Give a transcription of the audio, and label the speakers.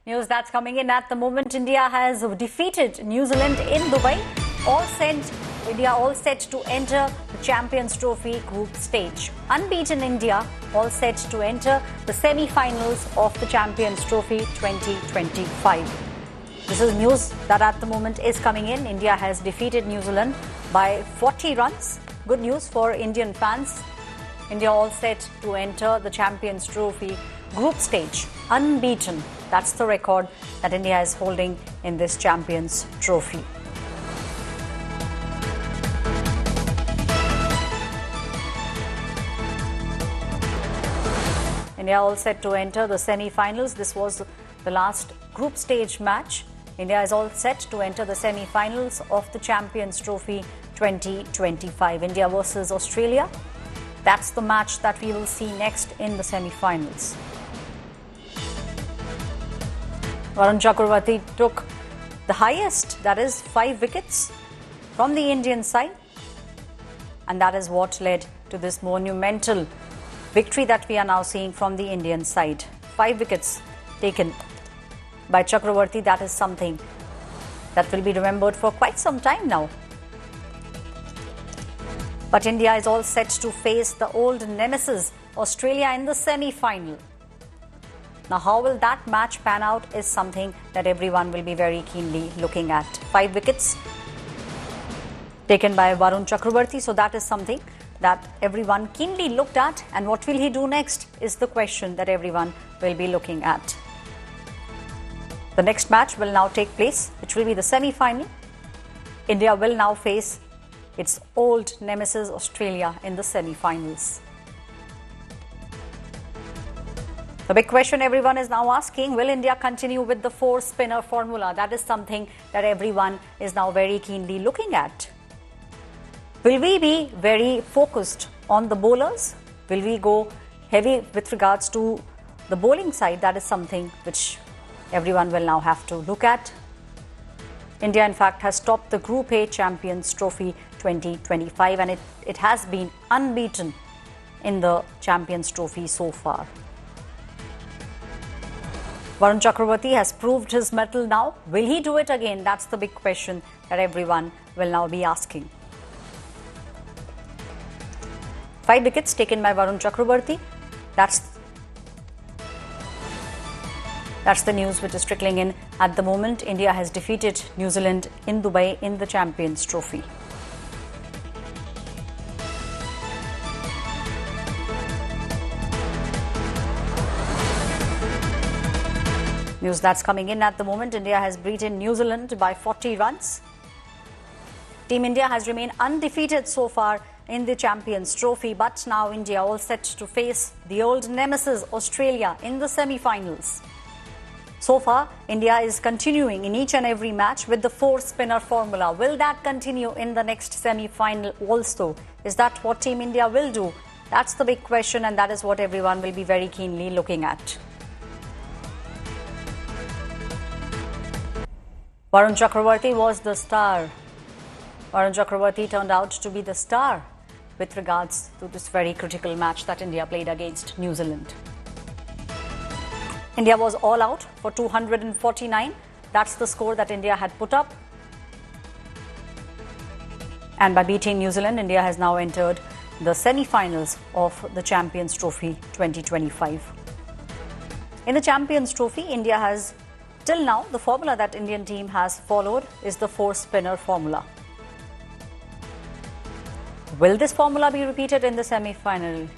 Speaker 1: News that's coming in at the moment. India has defeated New Zealand in Dubai. India all set to enter the Champions Trophy group stage. Unbeaten India all set to enter the semi-finals of the Champions Trophy 2025. This is news that at the moment is coming in. India has defeated New Zealand by 40 runs. Good news for Indian fans. India all set to enter the Champions Trophy group stage. Unbeaten. That's the record that India is holding in this Champions Trophy. India all set to enter the semi-finals. This was the last group stage match. India is all set to enter the semi-finals of the Champions Trophy 2025. India versus Australia. That's the match that we will see next in the semi-finals. Varun Chakravarty took the highest, that is 5 wickets from the Indian side. And that is what led to this monumental victory that we are now seeing from the Indian side. 5 wickets taken by Chakravarty. That is something that will be remembered for quite some time now. But India is all set to face the old nemesis, Australia, in the semi-final. Now, how will that match pan out is something that everyone will be very keenly looking at. 5 wickets taken by Varun Chakravarty. So that is something that everyone keenly looked at. And what will he do next is the question that everyone will be looking at. The next match will now take place, which will be the semi-final. India will now face its old nemesis Australia in the semi-finals. The big question everyone is now asking, will India continue with the 4-spinner formula? That is something that everyone is now very keenly looking at. Will we be very focused on the bowlers? Will we go heavy with regards to the bowling side? That is something which everyone will now have to look at. India, in fact, has topped the Group A Champions Trophy 2025 and it has been unbeaten in the Champions Trophy so far. Varun Chakravarty has proved his mettle now. Will he do it again? That's the big question that everyone will now be asking. 5 wickets taken by Varun Chakravarty. That's the news which is trickling in at the moment. India has defeated New Zealand in Dubai in the Champions Trophy. News that's coming in at the moment. India has beaten New Zealand by 40 runs. Team India has remained undefeated so far in the Champions Trophy, but now India all set to face the old nemesis Australia in the semi-finals. So far, India is continuing in each and every match with the 4-spinner formula. Will that continue in the next semi-final also? Is that what Team India will do? That's the big question, and that is what everyone will be very keenly looking at. Varun Chakravarty was the star. Varun Chakravarty turned out to be the star with regards to this very critical match that India played against New Zealand. India was all out for 249. That's the score that India had put up. And by beating New Zealand, India has now entered the semi-finals of the Champions Trophy 2025. In the Champions Trophy, India has, till now, the formula that Indian team has followed is the 4-spinner formula. Will this formula be repeated in the semi-final?